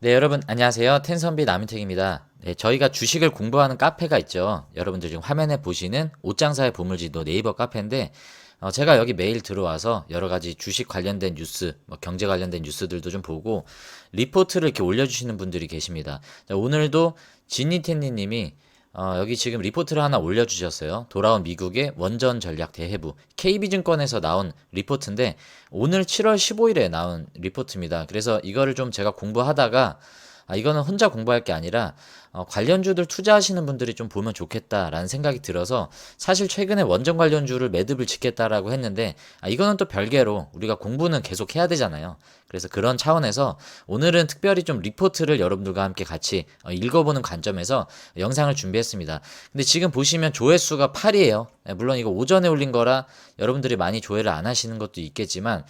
네, 여러분 안녕하세요. 텐선비 남윤택입니다. 네, 저희가 주식을 공부하는 카페가 있죠. 여러분들 지금 화면에 보시는 옷장사의 보물지도 네이버 카페인데 제가 여기 매일 들어와서 여러 가지 주식 관련된 뉴스, 경제 관련된 뉴스들도 좀 보고 리포트를 이렇게 올려주시는 분들이 계십니다. 자, 오늘도 지니텐니 님이 여기 지금 리포트를 하나 올려주셨어요. 돌아온 미국의 원전 전략 대해부. KB증권에서 나온 리포트인데, 오늘 7월 15일에 나온 리포트입니다. 그래서 이거를 좀 제가 공부하다가, 이거는 혼자 공부할 게 아니라, 관련주들 투자하시는 분들이 좀 보면 좋겠다라는 생각이 들어서, 사실 최근에 원전 관련주를 매듭을 짓겠다라고 했는데, 이거는 또 별개로 우리가 공부는 계속 해야 되잖아요. 그래서 그런 차원에서 오늘은 특별히 좀 리포트를 여러분들과 함께 같이 읽어보는 관점에서 영상을 준비했습니다. 근데 지금 보시면 조회수가 8이에요. 물론 이거 오전에 올린 거라 여러분들이 많이 조회를 안 하시는 것도 있겠지만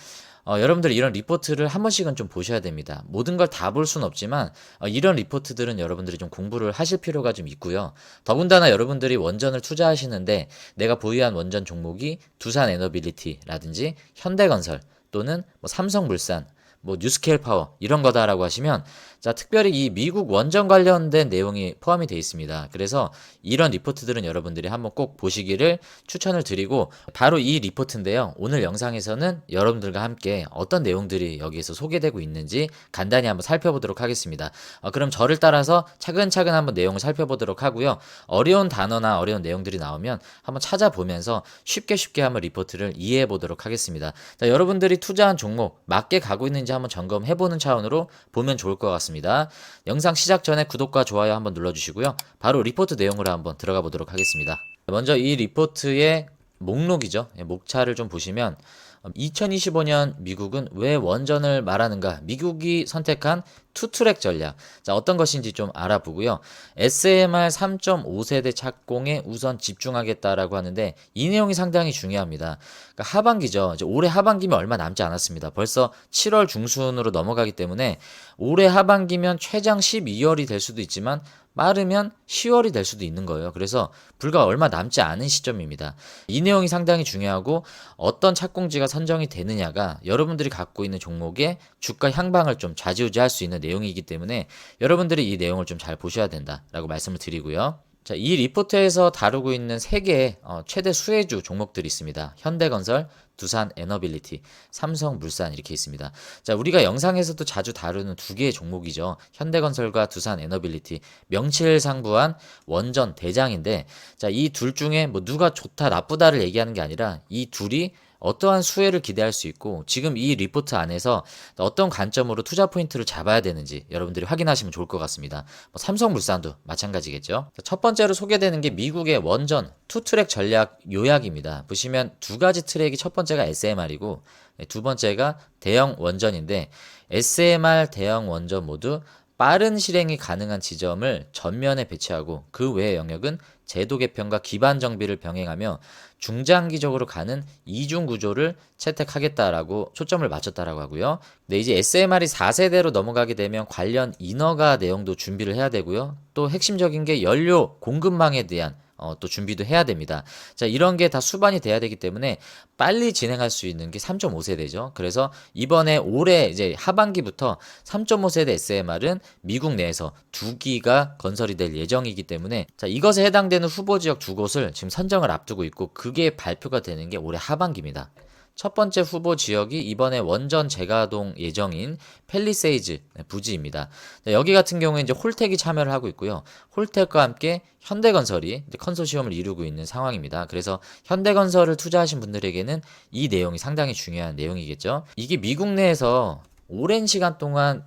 여러분들 이런 리포트를 한 번씩은 좀 보셔야 됩니다. 모든 걸 다 볼 수는 없지만 이런 리포트들은 여러분들이 좀 공부를 하실 필요가 좀 있고요. 더군다나 여러분들이 원전을 투자하시는데 내가 보유한 원전 종목이 두산에너빌리티라든지 현대건설 또는 뭐 삼성물산 뭐 뉴스케일 파워 이런 거다라고 하시면 자 특별히 이 미국 원전 관련된 내용이 포함이 되어 있습니다. 그래서 이런 리포트들은 여러분들이 한번 꼭 보시기를 추천을 드리고 바로 이 리포트인데요. 오늘 영상에서는 여러분들과 함께 어떤 내용들이 여기에서 소개되고 있는지 간단히 한번 살펴보도록 하겠습니다. 그럼 저를 따라서 차근차근 한번 내용을 살펴보도록 하고요. 어려운 단어나 어려운 내용들이 나오면 한번 찾아보면서 쉽게 한번 리포트를 이해해 보도록 하겠습니다. 자, 여러분들이 투자한 종목 맞게 가고 있는지 한번 점검해보는 차원으로 보면 좋을 것 같습니다. 영상 시작 전에 구독과 좋아요 한번 눌러주시고요. 바로 리포트 내용으로 한번 들어가 보도록 하겠습니다. 먼저 이 리포트의 목록이죠. 목차를 좀 보시면 2025년 미국은 왜 원전을 말하는가? 미국이 선택한 투트랙 전략. 자, 어떤 것인지 좀 알아보고요. SMR 3.5세대 착공에 우선 집중하겠다라고 하는데 이 내용이 상당히 중요합니다. 그러니까 하반기죠. 이제 올해 하반기면 얼마 남지 않았습니다. 벌써 7월 중순으로 넘어가기 때문에 올해 하반기면 최장 12월이 될 수도 있지만 빠르면 10월이 될 수도 있는 거예요. 그래서 불과 얼마 남지 않은 시점입니다. 이 내용이 상당히 중요하고 어떤 착공지가 선정이 되느냐가 여러분들이 갖고 있는 종목의 주가 향방을 좀 좌지우지할 수 있는 내용이기 때문에 여러분들이 이 내용을 좀 잘 보셔야 된다라고 말씀을 드리고요. 자, 이 리포트에서 다루고 있는 세 개의 최대 수혜주 종목들이 있습니다. 현대건설, 두산에너빌리티, 삼성물산 이렇게 있습니다. 자, 우리가 영상에서도 자주 다루는 두 개의 종목이죠. 현대건설과 두산에너빌리티, 명실상부한 원전 대장인데, 자, 이 둘 중에 뭐 누가 좋다 나쁘다를 얘기하는 게 아니라 이 둘이 어떠한 수혜를 기대할 수 있고 지금 이 리포트 안에서 어떤 관점으로 투자 포인트를 잡아야 되는지 여러분들이 확인하시면 좋을 것 같습니다. 뭐 삼성물산도 마찬가지겠죠. 첫 번째로 소개되는 게 미국의 원전 투트랙 전략 요약입니다. 보시면 두 가지 트랙이 첫 번째가 SMR이고 두 번째가 대형 원전인데 SMR 대형 원전 모두 빠른 실행이 가능한 지점을 전면에 배치하고 그 외의 영역은 제도 개편과 기반 정비를 병행하며 중장기적으로 가는 이중 구조를 채택하겠다라고 초점을 맞췄다라고 하고요. 근데 이제 SMR이 4세대로 넘어가게 되면 관련 인허가 내용도 준비를 해야 되고요. 또 핵심적인 게 연료 공급망에 대한 또 준비도 해야 됩니다. 자, 이런 게 다 수반이 돼야 되기 때문에 빨리 진행할 수 있는 게 3.5세대죠. 그래서 이번에 올해 이제 하반기부터 3.5세대 SMR은 미국 내에서 2기가 건설이 될 예정이기 때문에 자, 이것에 해당되는 후보 지역 두 곳을 지금 선정을 앞두고 있고 그게 발표가 되는 게 올해 하반기입니다. 첫 번째 후보 지역이 이번에 원전 재가동 예정인 팰리세이즈 부지입니다. 여기 같은 경우에 이제 홀텍이 참여를 하고 있고요. 홀텍과 함께 현대건설이 컨소시엄을 이루고 있는 상황입니다. 그래서 현대건설을 투자하신 분들에게는 이 내용이 상당히 중요한 내용이겠죠. 이게 미국 내에서 오랜 시간 동안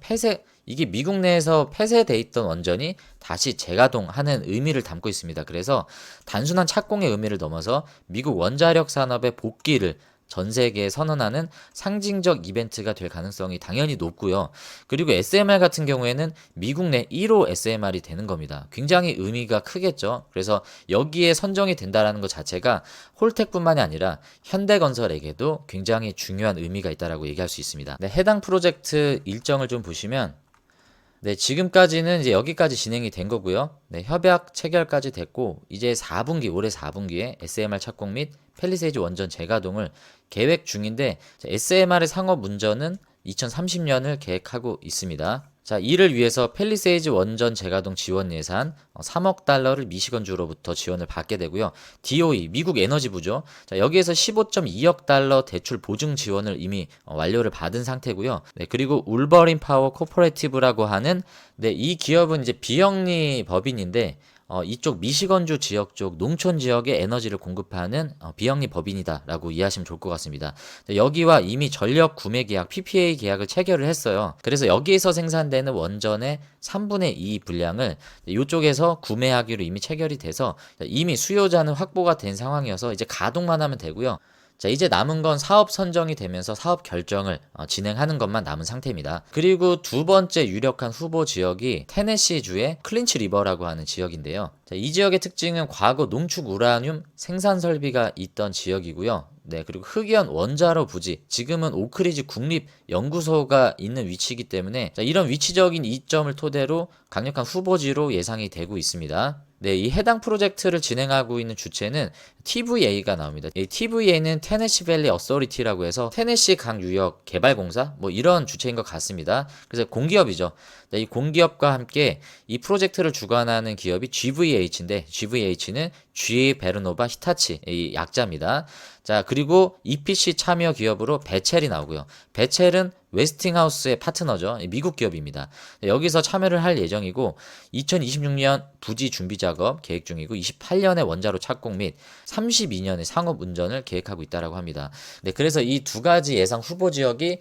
이게 미국 내에서 폐쇄돼 있던 원전이 다시 재가동하는 의미를 담고 있습니다. 그래서 단순한 착공의 의미를 넘어서 미국 원자력 산업의 복귀를 전 세계에 선언하는 상징적 이벤트가 될 가능성이 당연히 높고요. 그리고 SMR 같은 경우에는 미국 내 1호 SMR이 되는 겁니다. 굉장히 의미가 크겠죠. 그래서 여기에 선정이 된다는 것 자체가 홀텍뿐만이 아니라 현대건설에게도 굉장히 중요한 의미가 있다고 얘기할 수 있습니다. 네, 해당 프로젝트 일정을 좀 보시면 네, 지금까지는 이제 여기까지 진행이 된 거고요. 네, 협약 체결까지 됐고, 이제 4분기, 올해 4분기에 SMR 착공 및 팰리세이즈 원전 재가동을 계획 중인데, SMR의 상업 운전은 2030년을 계획하고 있습니다. 자, 이를 위해서 팰리세이즈 원전 재가동 지원 예산 3억 달러를 미시건주로부터 지원을 받게 되고요. DOE, 미국 에너지부죠. 자, 여기에서 15.2억 달러 대출 보증 지원을 이미 완료를 받은 상태고요. 네, 그리고 울버린 파워 코퍼레티브라고 하는 이 기업은 이제 비영리 법인인데 이쪽 미시건주 지역 쪽 농촌 지역에 에너지를 공급하는 비영리 법인이다라고 이해하시면 좋을 것 같습니다. 여기와 이미 전력 구매 계약 PPA 계약을 체결을 했어요. 그래서 여기에서 생산되는 원전의 3분의 2 분량을 이쪽에서 구매하기로 이미 체결이 돼서 이미 수요자는 확보가 된 상황이어서 이제 가동만 하면 되고요. 자, 이제 남은 건 사업 선정이 되면서 사업 결정을 진행하는 것만 남은 상태입니다. 그리고 두 번째 유력한 후보 지역이 테네시주의 클린치 리버라고 하는 지역인데요. 자, 이 지역의 특징은 과거 농축 우라늄 생산 설비가 있던 지역이고요. 네, 그리고 흑연 원자로 부지, 지금은 오크리지 국립연구소가 있는 위치이기 때문에 이런 위치적인 이점을 토대로 강력한 후보지로 예상이 되고 있습니다. 네, 이 해당 프로젝트를 진행하고 있는 주체는 TVA가 나옵니다. 이 TVA는 테네시 밸리 어서리티라고 해서 테네시 강 유역 개발공사 뭐 이런 주체인 것 같습니다. 그래서 공기업이죠. 네, 이 공기업과 함께 이 프로젝트를 주관하는 기업이 GVH인데 GVH는 G 베르노바 히타치 이 약자입니다. 자, 그리고 EPC 참여 기업으로 베첼이 나오고요. 베첼은 웨스팅하우스의 파트너죠. 미국 기업입니다. 여기서 참여를 할 예정이고 2026년 부지 준비 작업 계획 중이고 28년에 원자로 착공 및 32년에 상업 운전을 계획하고 있다라고 합니다. 네, 그래서 이 두 가지 예상 후보 지역이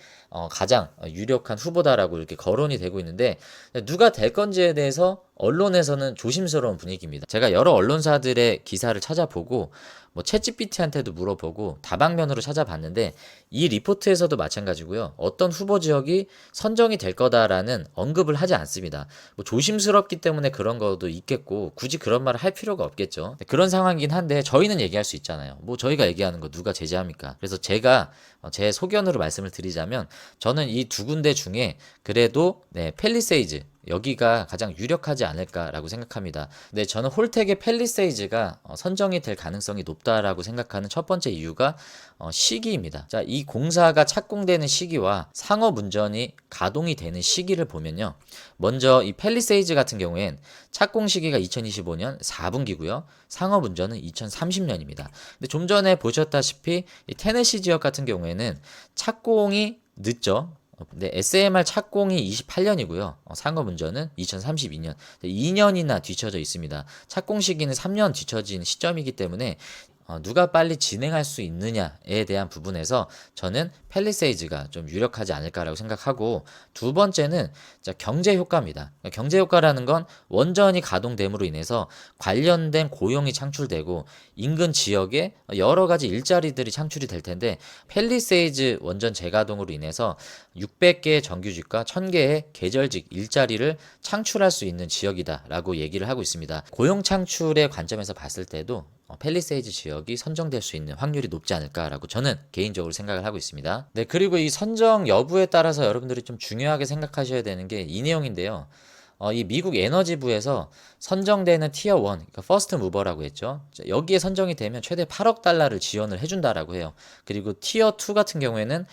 가장 유력한 후보다라고 이렇게 거론이 되고 있는데 누가 될 건지에 대해서 언론에서는 조심스러운 분위기입니다. 제가 여러 언론사들의 기사를 찾아보고 뭐 챗GPT한테도 물어보고 다방면으로 찾아봤는데 이 리포트에서도 마찬가지고요. 어떤 후보 지역이 선정이 될 거다라는 언급을 하지 않습니다. 뭐 조심스럽기 때문에 그런 것도 있겠고 굳이 그런 말을 할 필요가 없겠죠. 그런 상황이긴 한데 저희는 얘기할 수 있잖아요. 뭐 저희가 얘기하는 거 누가 제재합니까? 그래서 제가 제 소견으로 말씀을 드리자면 저는 이 두 군데 중에 그래도 팰리세이즈 여기가 가장 유력하지 않을까라고 생각합니다. 네, 저는 홀텍의 팰리세이즈가 선정이 될 가능성이 높다라고 생각하는 첫 번째 이유가 시기입니다. 자, 이 공사가 착공되는 시기와 상업 운전이 가동이 되는 시기를 보면요. 먼저 이 팰리세이즈 같은 경우엔 착공 시기가 2025년 4분기고요. 상업 운전은 2030년입니다. 근데 좀 전에 보셨다시피 이 테네시 지역 같은 경우에는 착공이 늦죠. 네, SMR 착공이 28년이고요. 상업 운전은 2032년. 2년이나 뒤쳐져 있습니다. 착공 시기는 3년 뒤쳐진 시점이기 때문에 누가 빨리 진행할 수 있느냐에 대한 부분에서 저는 팰리세이즈가 좀 유력하지 않을까라고 생각하고 두 번째는 경제 효과입니다. 경제 효과라는 건 원전이 가동됨으로 인해서 관련된 고용이 창출되고 인근 지역에 여러 가지 일자리들이 창출이 될 텐데 팰리세이즈 원전 재가동으로 인해서 600개의 정규직과 1000개의 계절직 일자리를 창출할 수 있는 지역이다라고 얘기를 하고 있습니다. 고용 창출의 관점에서 봤을 때도 팰리세이즈 지역이 선정될 수 있는 확률이 높지 않을까라고 저는 개인적으로 생각을 하고 있습니다. 네, 그리고 이 선정 여부에 따라서 여러분들이 좀 중요하게 생각하셔야 되는 게 이 내용인데요. 이 미국 에너지부에서 선정되는 티어 1, 그러니까 퍼스트 무버라고 했죠. 여기에 선정이 되면 최대 8억 달러를 지원을 해준다라고 해요. 그리고 티어 2 같은 경우에는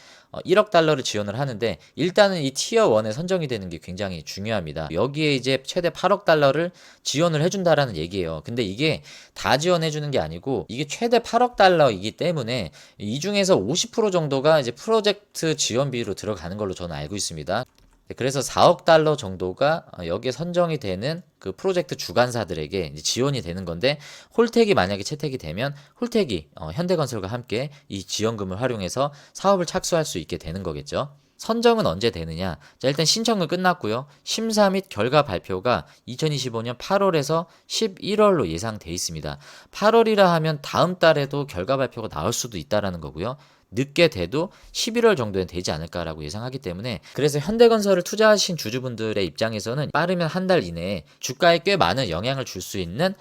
1억 달러를 지원을 하는데 일단은 이 티어 1에 선정이 되는 게 굉장히 중요합니다. 여기에 이제 최대 8억 달러를 지원을 해준다라는 얘기예요. 근데 이게 다 지원해주는 게 아니고 이게 최대 8억 달러이기 때문에 이 중에서 50% 정도가 이제 프로젝트 지원비로 들어가는 걸로 저는 알고 있습니다. 그래서 4억 달러 정도가 여기에 선정이 되는 그 프로젝트 주관사들에게 지원이 되는 건데 홀텍이 만약에 채택이 되면 홀텍이 현대건설과 함께 이 지원금을 활용해서 사업을 착수할 수 있게 되는 거겠죠. 선정은 언제 되느냐? 자, 일단 신청은 끝났고요. 심사 및 결과 발표가 2025년 8월에서 11월로 예상돼 있습니다. 8월이라 하면 다음 달에도 결과 발표가 나올 수도 있다라는 거고요. 늦게 돼도 11월 정도는 되지 않을까라고 예상하기 때문에 그래서 현대건설을 투자하신 주주분들의 입장에서는 빠르면 한 달 이내에 주가에 꽤 많은 영향을 줄 수 있는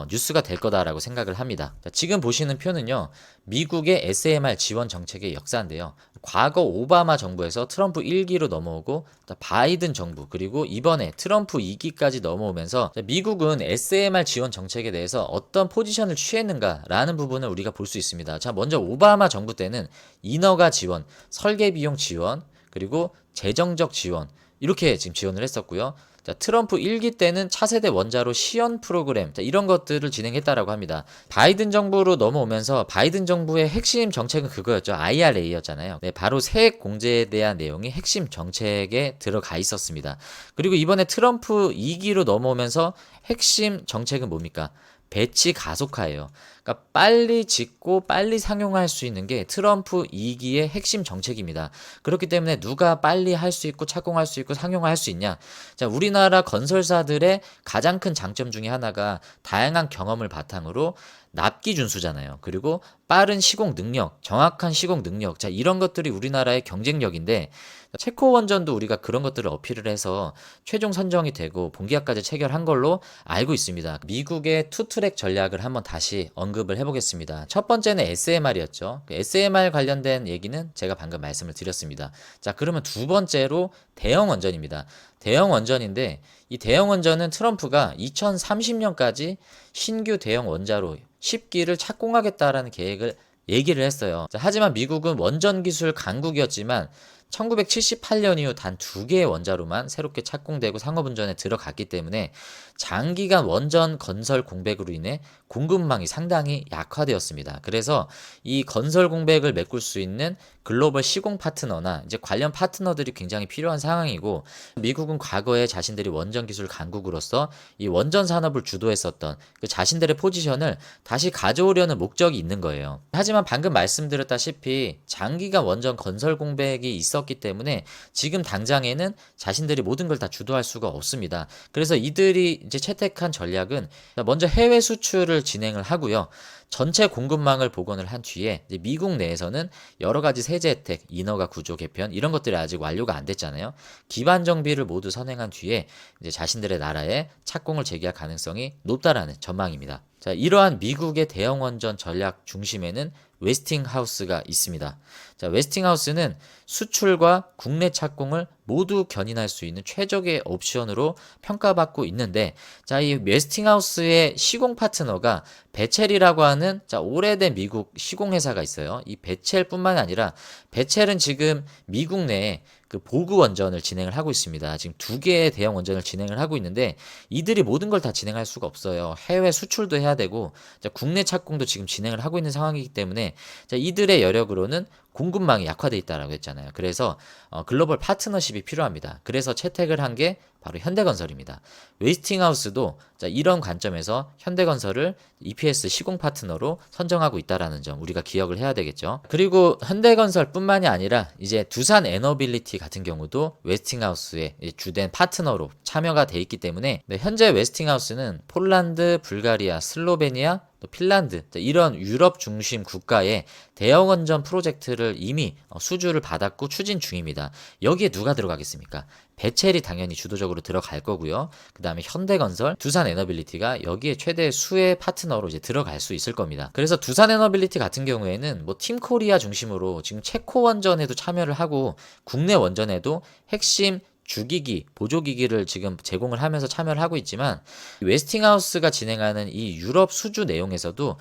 뉴스가 될 거다라고 생각을 합니다. 자, 지금 보시는 표는요. 미국의 SMR 지원 정책의 역사인데요. 과거 오바마 정부에서 트럼프 1기로 넘어오고 바이든 정부 그리고 이번에 트럼프 2기까지 넘어오면서 미국은 SMR 지원 정책에 대해서 어떤 포지션을 취했는가라는 부분을 우리가 볼 수 있습니다. 자, 먼저 오바마 정부 때는 인허가 지원, 설계 비용 지원, 그리고 재정적 지원, 이렇게 지금 지원을 했었고요. 자, 트럼프 1기 때는 차세대 원자로 시연 프로그램, 자, 이런 것들을 진행했다라고 합니다. 바이든 정부로 넘어오면서 바이든 정부의 핵심 정책은 그거였죠. IRA였잖아요. 네, 바로 세액 공제에 대한 내용이 핵심 정책에 들어가 있었습니다. 그리고 이번에 트럼프 2기로 넘어오면서 핵심 정책은 뭡니까? 배치 가속화예요. 그러니까 빨리 짓고 빨리 상용할 수 있는 게 트럼프 2기의 핵심 정책입니다. 그렇기 때문에 누가 빨리 할 수 있고 착공할 수 있고 상용할 수 있냐? 자, 우리나라 건설사들의 가장 큰 장점 중에 하나가 다양한 경험을 바탕으로 납기 준수잖아요. 그리고 빠른 시공 능력, 정확한 시공 능력. 자, 이런 것들이 우리나라의 경쟁력인데 체코 원전도 우리가 그런 것들을 어필을 해서 최종 선정이 되고 본계약까지 체결한 걸로 알고 있습니다. 미국의 투트랙 전략을 한번 다시 언급을 해보겠습니다. 첫 번째는 SMR이었죠. SMR 관련된 얘기는 제가 방금 말씀을 드렸습니다. 자, 그러면 두 번째로 대형 원전입니다. 대형 원전인데 이 대형 원전은 트럼프가 2030년까지 신규 대형 원자로 10기를 착공하겠다라는 계획을 얘기를 했어요. 자, 하지만 미국은 원전 기술 강국이었지만 1978년 이후 단 2개의 원자로만 새롭게 착공되고 상업운전에 들어갔기 때문에 장기간 원전 건설 공백으로 인해 공급망이 상당히 약화되었습니다. 그래서 이 건설 공백을 메꿀 수 있는 글로벌 시공 파트너나 이제 관련 파트너들이 굉장히 필요한 상황이고, 미국은 과거에 자신들이 원전 기술 강국으로서 이 원전 산업을 주도했었던 그 자신들의 포지션을 다시 가져오려는 목적이 있는 거예요. 하지만 방금 말씀드렸다시피 장기간 원전 건설 공백이 있었기 때문에 지금 당장에는 자신들이 모든 걸 다 주도할 수가 없습니다. 그래서 이들이 이제 채택한 전략은 먼저 해외 수출을 진행을 하고요. 전체 공급망을 복원을 한 뒤에 이제 미국 내에서는 여러 가지 세제 혜택, 인허가 구조 개편 이런 것들이 아직 완료가 안 됐잖아요. 기반 정비를 모두 선행한 뒤에 이제 자신들의 나라에 착공을 재개할 가능성이 높다라는 전망입니다. 자, 이러한 미국의 대형 원전 전략 중심에는 웨스팅하우스가 있습니다. 자, 웨스팅하우스는 수출과 국내 착공을 모두 견인할 수 있는 최적의 옵션으로 평가받고 있는데, 자, 이 웨스팅하우스의 시공 파트너가 베첼이라고 하는 오래된 미국 시공회사가 있어요. 이 베첼뿐만 아니라 베첼은 지금 미국 내에 그 보그 원전을 진행을 하고 있습니다. 지금 2개의 대형 원전을 진행을 하고 있는데 이들이 모든 걸 다 진행할 수가 없어요. 해외 수출도 해야 되고 국내 착공도 지금 진행을 하고 있는 상황이기 때문에 이들의 여력으로는 공급망이 약화돼 있다라고 했잖아요. 그래서 글로벌 파트너십이 필요합니다. 그래서 채택을 한 게 바로 현대건설입니다. 웨스팅하우스도 이런 관점에서 현대건설을 EPS 시공 파트너로 선정하고 있다라는 점 우리가 기억을 해야 되겠죠. 그리고 현대건설뿐만이 아니라 이제 두산 에너빌리티 같은 경우도 웨스팅하우스의 주된 파트너로 참여가 돼 있기 때문에 현재 웨스팅하우스는 폴란드, 불가리아, 슬로베니아, 또 핀란드 이런 유럽 중심 국가의 대형 원전 프로젝트를 이미 수주를 받았고 추진 중입니다. 여기에 누가 들어가겠습니까? 베첼이 당연히 주도적으로 들어갈 거고요. 그 다음에 현대건설, 두산에너빌리티가 여기에 최대 수혜 파트너로 이제 들어갈 수 있을 겁니다. 그래서 두산에너빌리티 같은 경우에는 뭐 팀코리아 중심으로 지금 체코 원전에도 참여를 하고 국내 원전에도 핵심 주기기, 보조기기를 지금 제공을 하면서 참여를 하고 있지만 웨스팅하우스가 진행하는 이 유럽 수주 내용에서도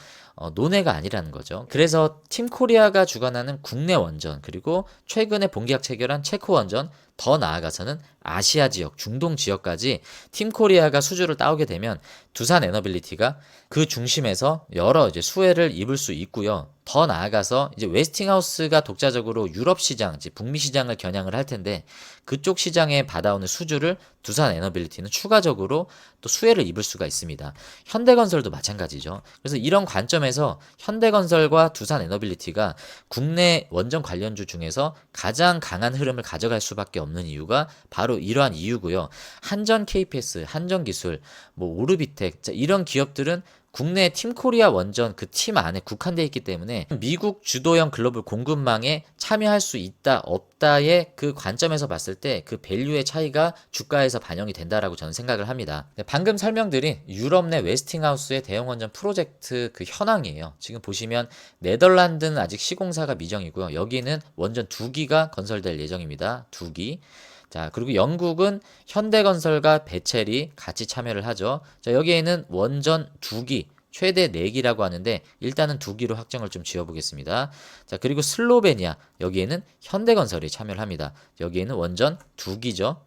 논외가 아니라는 거죠. 그래서 팀코리아가 주관하는 국내 원전, 그리고 최근에 본계약 체결한 체코 원전, 더 나아가서는 아시아 지역, 중동 지역까지 팀코리아가 수주를 따오게 되면 두산에너빌리티가 그 중심에서 여러 이제 수혜를 입을 수 있고요. 더 나아가서 이제 웨스팅하우스가 독자적으로 유럽 시장, 이제 북미 시장을 겨냥을 할 텐데 그쪽 시장에 받아오는 수주를 두산에너빌리티는 추가적으로 또 수혜를 입을 수가 있습니다. 현대건설도 마찬가지죠. 그래서 이런 관점에서 현대건설과 두산에너빌리티가 국내 원전 관련주 중에서 가장 강한 흐름을 가져갈 수밖에 없는 이유가 바로 이러한 이유고요. 한전 KPS, 한전기술, 뭐 오르비텍 이런 기업들은 국내 팀코리아 원전 그 팀 안에 국한되어 있기 때문에 미국 주도형 글로벌 공급망에 참여할 수 있다 없다의 그 관점에서 봤을 때 그 밸류의 차이가 주가에서 반영이 된다라고 저는 생각을 합니다. 방금 설명드린 유럽 내 웨스팅하우스의 대형 원전 프로젝트 그 현황이에요. 지금 보시면 네덜란드는 아직 시공사가 미정이고요. 여기는 원전 2기가 건설될 예정입니다. 2기. 자, 그리고 영국은 현대건설과 베첼이 같이 참여를 하죠. 자, 여기에는 원전 2기, 최대 4기라고 하는데 일단은 2기로 확정을 좀 지어보겠습니다. 자, 그리고 슬로베니아, 여기에는 현대건설이 참여를 합니다. 여기에는 원전 2기죠.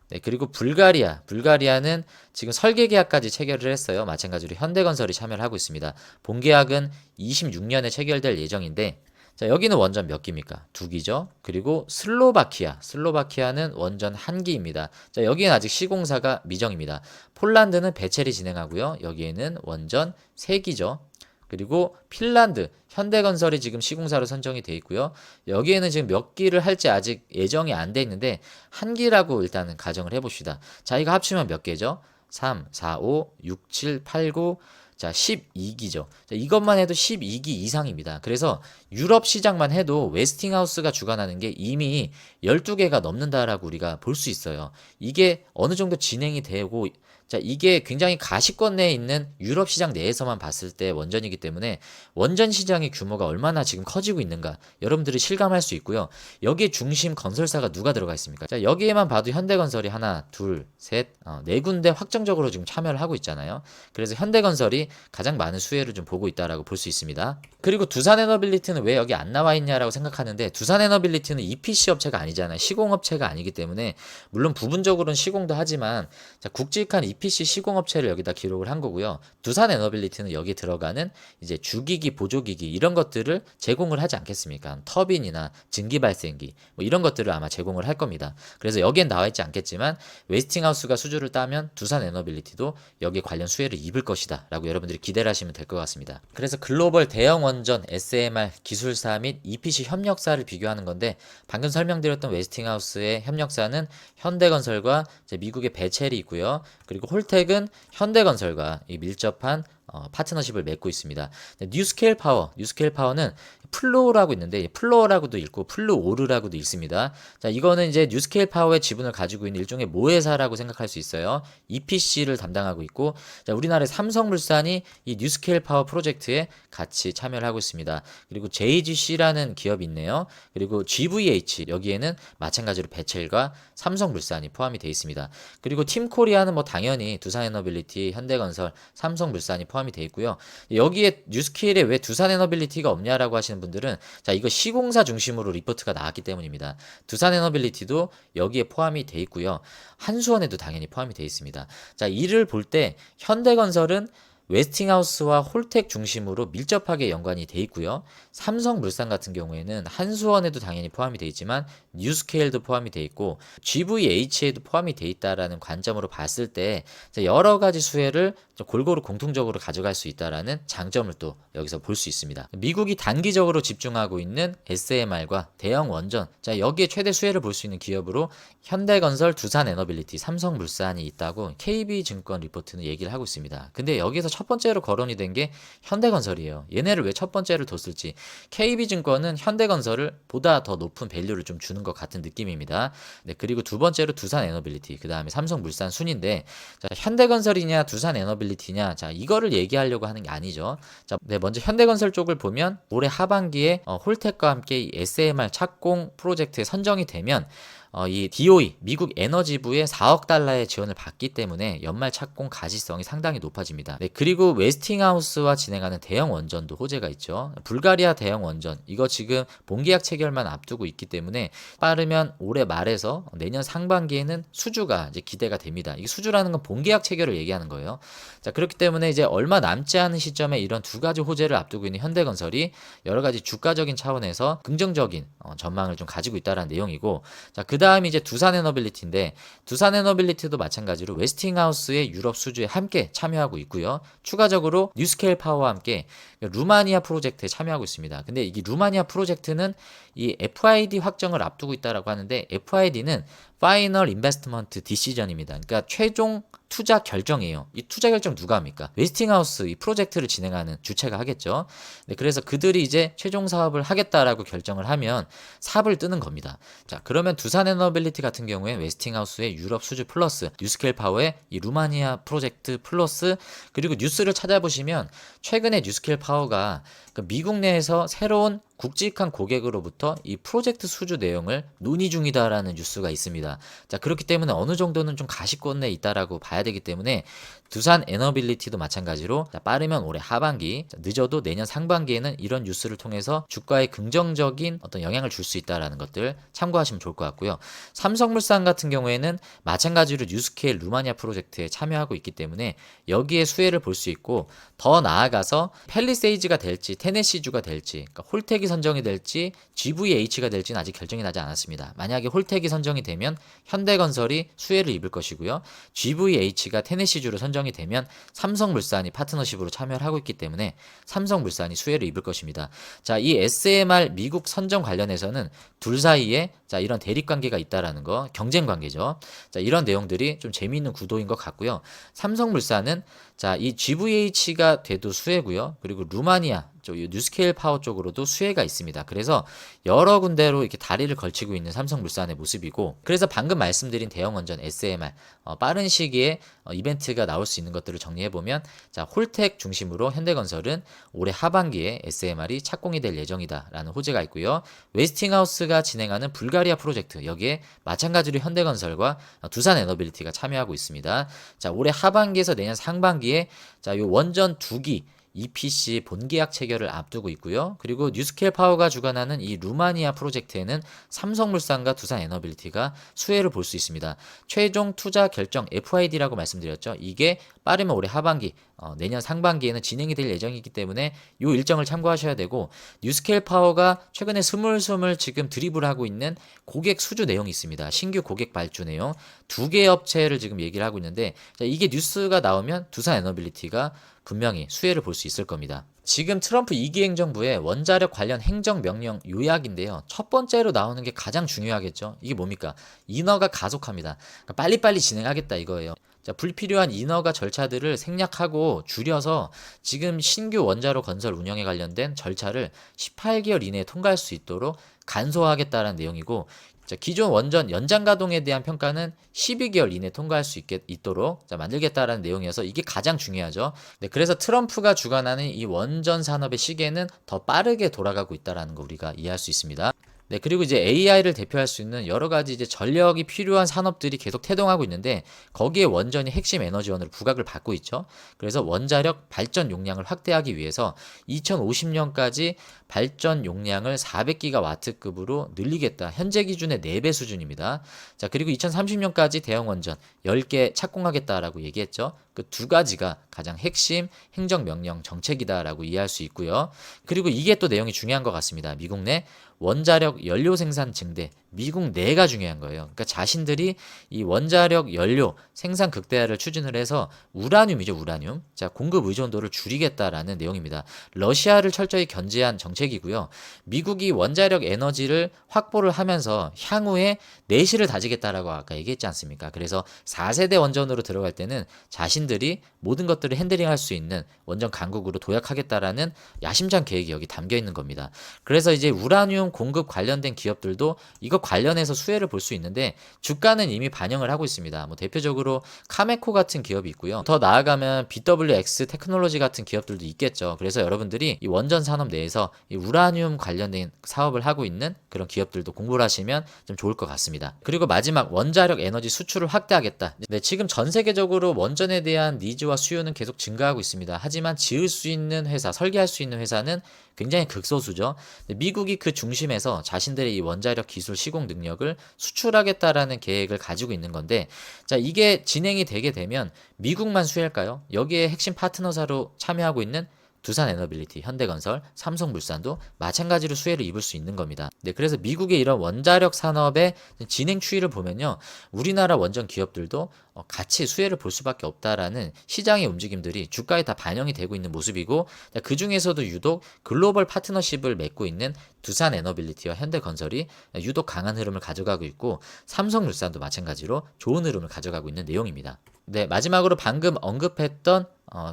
네, 그리고 불가리아. 불가리아는 지금 설계 계약까지 체결을 했어요. 마찬가지로 현대건설이 참여를 하고 있습니다. 본계약은 26년에 체결될 예정인데, 자, 여기는 원전 몇 기입니까? 두 기죠. 그리고 슬로바키아. 슬로바키아는 원전 한 기입니다. 자, 여기는 아직 시공사가 미정입니다. 폴란드는 배첼이 진행하고요. 여기에는 원전 세 기죠. 그리고 핀란드, 현대건설이 지금 시공사로 선정이 돼 있고요. 여기에는 지금 몇 기를 할지 아직 예정이 안 돼 있는데 한 기라고 일단은 가정을 해봅시다. 자, 이거 합치면 몇 개죠? 3, 4, 5, 6, 7, 8, 9, 자, 12기죠. 자, 이것만 해도 12기 이상입니다. 그래서 유럽 시장만 해도 웨스팅하우스가 주관하는 게 이미 12개가 넘는다라고 우리가 볼 수 있어요. 이게 어느 정도 진행이 되고, 자, 이게 굉장히 가시권 내에 있는 유럽 시장 내에서만 봤을 때 원전이기 때문에 원전 시장의 규모가 얼마나 지금 커지고 있는가 여러분들이 실감할 수 있고요. 여기에 중심 건설사가 누가 들어가 있습니까? 자, 여기에만 봐도 현대건설이 하나, 둘, 셋, 네 군데 확정적으로 지금 참여를 하고 있잖아요. 그래서 현대건설이 가장 많은 수혜를 좀 보고 있다라고 볼 수 있습니다. 그리고 두산에너빌리티는 왜 여기 안 나와 있냐라고 생각하는데, 두산에너빌리티는 EPC 업체가 아니잖아요. 시공업체가 아니기 때문에 물론 부분적으로는 시공도 하지만, 자, 굵직한 EPC 시공업체를 여기다 기록을 한 거고요. 두산에너빌리티는 여기 들어가는 이제 주기기, 보조기기 이런 것들을 제공을 하지 않겠습니까? 터빈이나 증기발생기 뭐 이런 것들을 아마 제공을 할 겁니다. 그래서 여기엔 나와 있지 않겠지만 웨스팅하우스가 수주를 따면 두산에너빌리티도 여기에 관련 수혜를 입을 것이다 라고 여러분들이 기대를 하시면 될 것 같습니다. 그래서 글로벌 대형 원전 SMR 기술사 및 EPC 협력사를 비교하는 건데, 방금 설명드렸던 웨스팅하우스의 협력사는 현대건설과 미국의 배첼이 있고요. 그리고 홀텍은 현대건설과 밀접한 파트너십을 맺고 있습니다. 뉴스케일 파워, 뉴스케일 파워는 플로우라고 있는데 플로어라고도 읽고 플루오르라고도 읽습니다. 자, 이거는 이제 뉴스케일 파워의 지분을 가지고 있는 일종의 모회사라고 생각할 수 있어요. EPC를 담당하고 있고, 자, 우리나라의 삼성물산이 이 뉴스케일 파워 프로젝트에 같이 참여를 하고 있습니다. 그리고 JGC라는 기업이 있네요. 그리고 GVH, 여기에는 마찬가지로 배첼과 삼성물산이 포함이 되어 있습니다. 그리고 팀코리아는 뭐 당연히 두산에너빌리티, 현대건설, 삼성물산이 포함이 되어 있고요. 여기에 뉴스케일에 왜 두산에너빌리티가 없냐라고 하시는 분들은, 자, 이거 시공사 중심으로 리포트가 나왔기 때문입니다. 두산에너빌리티도 여기에 포함이 돼 있고요. 한수원에도 당연히 포함이 돼 있습니다. 자, 이를 볼 때 현대건설은 웨스팅하우스와 홀텍 중심으로 밀접하게 연관이 돼 있고요. 삼성물산 같은 경우에는 한수원에도 당연히 포함이 돼 있지만 뉴스케일도 포함이 돼 있고 GVH에도 포함이 돼 있다라는 관점으로 봤을 때 여러 가지 수혜를 골고루 공통적으로 가져갈 수 있다라는 장점을 또 여기서 볼 수 있습니다. 미국이 단기적으로 집중하고 있는 SMR과 대형 원전, 자, 여기에 최대 수혜를 볼 수 있는 기업으로 현대건설, 두산에너빌리티, 삼성물산이 있다고 KB증권 리포트는 얘기를 하고 있습니다. 근데 여기서 첫 번째로 거론이 된 게 현대건설이에요. 얘네를 왜 첫 번째로 뒀을지. KB증권은 현대건설을 보다 더 높은 밸류를 좀 주는 것 같은 느낌입니다. 네, 그리고 두 번째로 두산에너빌리티, 그 다음에 삼성물산 순인데, 자, 현대건설이냐 두산에너빌리티냐, 자, 이거를 얘기하려고 하는 게 아니죠. 자, 네, 먼저 현대건설 쪽을 보면 올해 하반기에 홀텍과 함께 이 SMR 착공 프로젝트에 선정이 되면 이 DOE, 미국 에너지부의 4억 달러의 지원을 받기 때문에 연말 착공 가시성이 상당히 높아집니다. 네, 그리고 웨스팅하우스와 진행하는 대형 원전도 호재가 있죠. 불가리아 대형 원전, 이거 지금 본계약 체결만 앞두고 있기 때문에 빠르면 올해 말에서 내년 상반기에는 수주가 이제 기대가 됩니다. 이게 수주라는 건 본계약 체결을 얘기하는 거예요. 자, 그렇기 때문에 이제 얼마 남지 않은 시점에 이런 두 가지 호재를 앞두고 있는 현대건설이 여러 가지 주가적인 차원에서 긍정적인 전망을 좀 가지고 있다는 내용이고, 자, 그 다음이 이제 두산에너빌리티인데, 두산에너빌리티도 마찬가지로 웨스팅하우스의 유럽 수주에 함께 참여하고 있고요. 추가적으로 뉴스케일 파워와 함께 루마니아 프로젝트에 참여하고 있습니다. 근데 이 루마니아 프로젝트는 이 FID 확정을 앞두고 있다라고 하는데, FID는 파이널 인베스트먼트 디시전입니다. 그러니까 최종 투자 결정이에요. 이 투자 결정 누가 합니까? 웨스팅하우스, 이 프로젝트를 진행하는 주체가 하겠죠. 네, 그래서 그들이 이제 최종 사업을 하겠다라고 결정을 하면 삽을 뜨는 겁니다. 자, 그러면 두산에너빌리티 같은 경우에 웨스팅하우스의 유럽 수주 플러스 뉴스케일 파워의 이 루마니아 프로젝트 플러스, 그리고 뉴스를 찾아보시면 최근에 뉴스케일 파워가 미국 내에서 새로운 굵직한 고객으로부터 이 프로젝트 수주 내용을 논의 중이다라는 뉴스가 있습니다. 자, 그렇기 때문에 어느 정도는 좀 가시권에 있다라고 봐야 되기 때문에 두산 에너빌리티도 마찬가지로 빠르면 올해 하반기, 늦어도 내년 상반기에는 이런 뉴스를 통해서 주가에 긍정적인 어떤 영향을 줄 수 있다라는 것들 참고하시면 좋을 것 같고요. 삼성물산 같은 경우에는 마찬가지로 뉴스케일 루마니아 프로젝트에 참여하고 있기 때문에 여기에 수혜를 볼 수 있고, 더 나아가서 팰리세이즈가 될지 테네시주가 될지, 그러니까 홀텍이 선정이 될지 GVH가 될지는 아직 결정이 나지 않았습니다. 만약에 홀텍이 선정이 되면 현대건설이 수혜를 입을 것이고요. GVH가 테네시주로 선정이 되면 삼성물산이 파트너십으로 참여를 하고 있기 때문에 삼성물산이 수혜를 입을 것입니다. 자, 이 SMR 미국 선정 관련해서는 둘 사이에 자, 이런 대립 관계가 있다라는 거, 경쟁 관계죠. 자, 이런 내용들이 좀 재미있는 구도인 것 같고요. 삼성물산은 자, 이 GVH가 돼도 수혜고요. 그리고 루마니아 쪽 뉴스케일 파워 쪽으로도 수혜가 있습니다. 그래서 여러 군데로 이렇게 다리를 걸치고 있는 삼성물산의 모습이고, 그래서 방금 말씀드린 대형원전 SMR 빠른 시기에 이벤트가 나올 수 있는 것들을 정리해 보면, 자, 홀텍 중심으로 현대건설은 올해 하반기에 SMR이 착공이 될 예정이다라는 호재가 있고요. 웨스팅하우스가 진행하는 불가리아 프로젝트, 여기에 마찬가지로 현대건설과 두산 에너빌리티가 참여하고 있습니다. 자, 올해 하반기에서 내년 상반기에 자, 요 원전 2기 EPC 본계약 체결을 앞두고 있고요. 그리고 뉴스케일 파워가 주관하는 이 루마니아 프로젝트에는 삼성물산과 두산 에너빌리티가 수혜를 볼 수 있습니다. 최종 투자 결정 FID라고 말씀드렸죠. 이게 빠르면 올해 하반기, 내년 상반기에는 진행이 될 예정이기 때문에 이 일정을 참고하셔야 되고, 뉴스케일 파워가 최근에 스물스물 지금 드리블 하고 있는 고객 수주 내용이 있습니다. 신규 고객 발주 내용 2개 업체를 지금 얘기를 하고 있는데, 자, 이게 뉴스가 나오면 두산 에너빌리티가 분명히 수혜를 볼 수 있을 겁니다. 지금 트럼프 2기 행정부의 원자력 관련 행정명령 요약인데요. 첫 번째로 나오는 게 가장 중요하겠죠. 이게 뭡니까? 인허가 가속합니다. 그러니까 빨리빨리 진행하겠다 이거예요. 자, 불필요한 인허가 절차들을 생략하고 줄여서 지금 신규 원자로 건설 운영에 관련된 절차를 18개월 이내에 통과할 수 있도록 간소화하겠다는 내용이고, 자, 기존 원전 연장 가동에 대한 평가는 12개월 이내 통과할 수 있도록 자, 만들겠다라는 내용이어서 이게 가장 중요하죠. 네, 그래서 트럼프가 주관하는 이 원전 산업의 시계는 더 빠르게 돌아가고 있다라는 거 우리가 이해할 수 있습니다. 네, 그리고 이제 AI를 대표할 수 있는 여러 가지 이제 전력이 필요한 산업들이 계속 태동하고 있는데, 거기에 원전이 핵심 에너지원으로 부각을 받고 있죠. 그래서 원자력 발전 용량을 확대하기 위해서 2050년까지 발전 용량을 400기가와트급으로 늘리겠다. 현재 기준의 4배 수준입니다. 자, 그리고 2030년까지 대형 원전 10개 착공하겠다라고 얘기했죠. 그 두 가지가 가장 핵심 행정명령 정책이다라고 이해할 수 있고요. 그리고 이게 또 내용이 중요한 것 같습니다. 미국 내 원자력 연료 생산 증대, 미국 내가 중요한 거예요. 그러니까 자신들이 이 원자력 연료 생산 극대화를 추진을 해서 우라늄이죠, 우라늄. 자, 공급 의존도를 줄이겠다라는 내용입니다. 러시아를 철저히 견제한 정책이고요. 미국이 원자력 에너지를 확보를 하면서 향후에 내실을 다지겠다라고 아까 얘기했지 않습니까? 그래서 4세대 원전으로 들어갈 때는 자신들이 모든 것들을 핸들링할 수 있는 원전 강국으로 도약하겠다라는 야심찬 계획이 여기 담겨 있는 겁니다. 그래서 이제 우라늄 공급 관련된 기업들도 이거 관련해서 수혜를 볼 수 있는데, 주가는 이미 반영을 하고 있습니다. 뭐 대표적으로 카메코 같은 기업이 있고요. 더 나아가면 BWX 테크놀로지 같은 기업들도 있겠죠. 그래서 여러분들이 이 원전 산업 내에서 이 우라늄 관련된 사업을 하고 있는 그런 기업들도 공부를 하시면 좀 좋을 것 같습니다. 그리고 마지막, 원자력 에너지 수출을 확대하겠다. 네, 지금 전 세계적으로 원전에 대한 니즈와 수요는 계속 증가하고 있습니다. 하지만 지을 수 있는 회사, 설계할 수 있는 회사는 굉장히 극소수죠. 미국이 그 중심에서 자신들의 이 원자력 기술 시공 능력을 수출하겠다라는 계획을 가지고 있는 건데, 자, 이게 진행이 되게 되면 미국만 수혜일까요? 여기에 핵심 파트너사로 참여하고 있는 두산 에너빌리티, 현대건설, 삼성물산도 마찬가지로 수혜를 입을 수 있는 겁니다. 네, 그래서 미국의 이런 원자력 산업의 진행 추이를 보면요, 우리나라 원전 기업들도 같이 수혜를 볼 수밖에 없다라는 시장의 움직임들이 주가에 다 반영이 되고 있는 모습이고, 그 중에서도 유독 글로벌 파트너십을 맺고 있는 두산 에너빌리티와 현대건설이 유독 강한 흐름을 가져가고 있고, 삼성물산도 마찬가지로 좋은 흐름을 가져가고 있는 내용입니다. 네, 마지막으로 방금 언급했던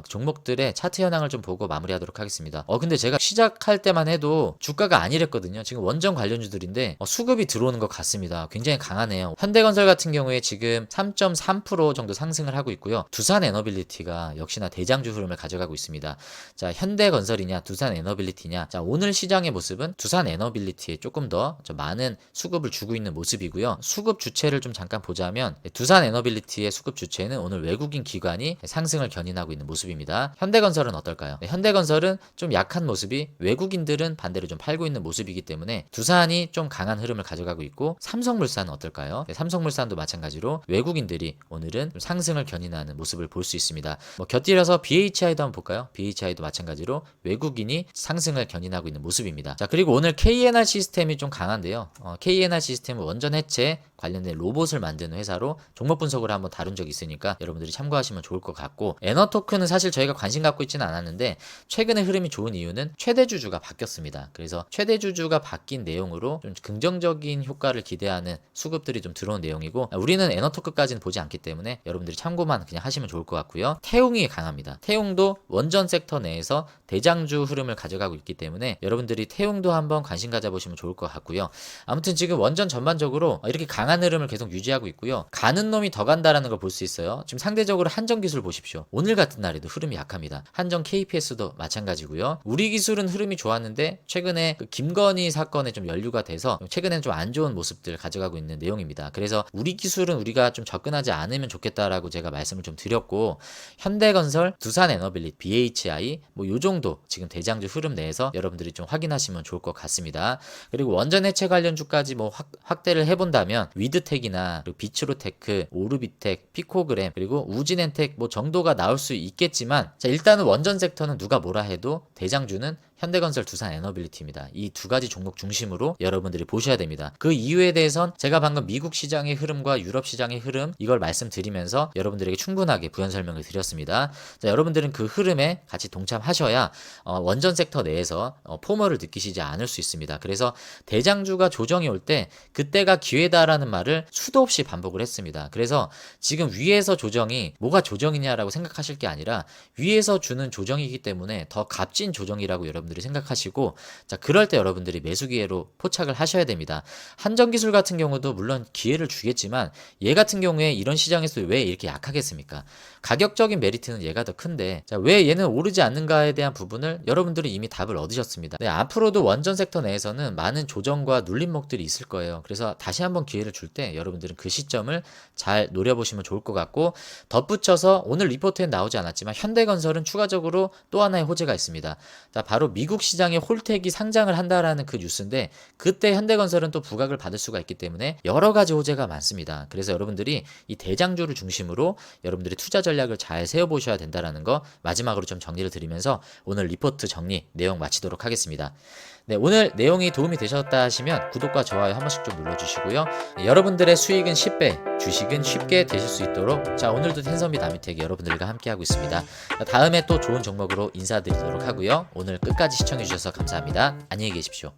종목들의 차트 현황을 좀 보고 마무리하도록 하겠습니다. 근데 제가 시작할 때만 해도 주가가 아니랬거든요. 지금 원전 관련주들인데 수급이 들어오는 것 같습니다. 굉장히 강하네요. 현대건설 같은 경우에 지금 3.3% 정도 상승을 하고 있고요. 두산에너빌리티가 역시나 대장주 흐름을 가져가고 있습니다. 자, 현대건설이냐 두산에너빌리티냐. 자, 오늘 시장의 모습은 두산에너빌리티에 조금 더 많은 수급을 주고 있는 모습이고요. 수급 주체를 좀 잠깐 보자면 두산에너빌리티의 수급 주체는 오늘 외국인 기관이 상승을 견인하고 있는 모습입니다. 현대건설은 어떨까요? 현대건설은 좀 약한 모습이 외국인들은 반대로 좀 팔고 있는 모습이기 때문에 두산이 좀 강한 흐름을 가져가고 있고, 삼성물산은 어떨까요? 삼성물산도 마찬가지로 외국인들이 오늘은 좀 상승을 견인하는 모습을 볼 수 있습니다. 곁들여서 BHI도 한번 볼까요? BHI도 마찬가지로 외국인이 상승을 견인하고 있는 모습입니다. 자, 그리고 오늘 KNR 시스템이 좀 강한데요. KNR 시스템은 원전 해체 관련된 로봇을 만드는 회사로 종목 분석을 한번 다룬 적이 있으니까 여러분들이 참고하시면 좋을 것 같고, 에너토크는 사실 저희가 관심 갖고 있지는 않았는데 최근에 흐름이 좋은 이유는 최대주주가 바뀌었습니다. 그래서 최대주주가 바뀐 내용으로 좀 긍정적인 효과를 기대하는 수급들이 좀 들어온 내용이고, 우리는 에너토크까지는 보지 않기 때문에 여러분들이 참고만 그냥 하시면 좋을 것 같고요. 태웅이 강합니다. 태웅도 원전 섹터 내에서 대장주 흐름을 가져가고 있기 때문에 여러분들이 태웅도 한번 관심 가져보시면 좋을 것 같고요. 아무튼 지금 원전 전반적으로 이렇게 강한 흐름을 계속 유지하고 있고요. 가는 놈이 더 간다라는 걸 볼 수 있어요. 지금 상대적으로 한전기술 보십시오. 오늘 같은 날에도 흐름이 약합니다. 한전 KPS도 마찬가지고요. 우리 기술은 흐름이 좋았는데 최근에 그 김건희 사건에 좀 연루가 돼서 최근에는 좀 안 좋은 모습들 가져가고 있는 내용입니다. 그래서 우리 기술은 우리가 좀 접근하지 않으면 좋겠다라고 제가 말씀을 좀 드렸고, 현대건설, 두산에너빌리티, BHI 요 정도 지금 대장주 흐름 내에서 여러분들이 좀 확인하시면 좋을 것 같습니다. 그리고 원전 해체 관련주까지 확대를 해본다면 위드텍이나 비츠로테크, 오르비텍, 피코그램, 그리고 우진엔텍 정도가 나올 수 있겠지만, 자, 일단은 원전 섹터는 누가 뭐라 해도 대장주는 현대건설, 두산에너빌리티입니다. 이 두 가지 종목 중심으로 여러분들이 보셔야 됩니다. 그 이유에 대해선 제가 방금 미국 시장의 흐름과 유럽 시장의 흐름 이걸 말씀드리면서 여러분들에게 충분하게 부연 설명을 드렸습니다. 자, 여러분들은 그 흐름에 같이 동참하셔야 원전 섹터 내에서 포머를 느끼시지 않을 수 있습니다. 그래서 대장주가 조정이 올 때 그때가 기회다라는 말을 수도 없이 반복을 했습니다. 그래서 지금 위에서 조정이 뭐가 조정이냐라고 생각하실 게 아니라 위에서 주는 조정이기 때문에 더 값진 조정이라고 여러분들이 생각하시고, 자, 그럴 때 여러분들이 매수 기회로 포착을 하셔야 됩니다. 한전기술 같은 경우도 물론 기회를 주겠지만 얘 같은 경우에 이런 시장에서 왜 이렇게 약하겠습니까? 가격적인 메리트는 얘가 더 큰데, 자, 왜 얘는 오르지 않는가에 대한 부분을 여러분들이 이미 답을 얻으셨습니다. 네, 앞으로도 원전 섹터 내에서는 많은 조정과 눌림목들이 있을 거예요. 그래서 다시 한번 기회를 줄 때 여러분들은 그 시점을 잘 노려보시면 좋을 것 같고, 덧붙여서 오늘 리포트에 나오지 않았지만 현대건설은 추가적으로 또 하나의 호재가 있습니다. 자, 바로 미국 시장에 홀텍이 상장을 한다라는 그 뉴스인데, 그때 현대건설은 또 부각을 받을 수가 있기 때문에 여러 가지 호재가 많습니다. 그래서 여러분들이 이 대장주를 중심으로 여러분들이 투자 전략을 잘 세워보셔야 된다라는 거 마지막으로 좀 정리를 드리면서 오늘 리포트 정리 내용 마치도록 하겠습니다. 네, 오늘 내용이 도움이 되셨다 하시면 구독과 좋아요 한 번씩 좀 눌러주시고요. 네, 여러분들의 수익은 10배, 주식은 쉽게 되실 수 있도록, 자, 오늘도 텐선비 나미텍이 여러분들과 함께하고 있습니다. 자, 다음에 또 좋은 종목으로 인사드리도록 하고요. 오늘 끝까지 시청해주셔서 감사합니다. 안녕히 계십시오.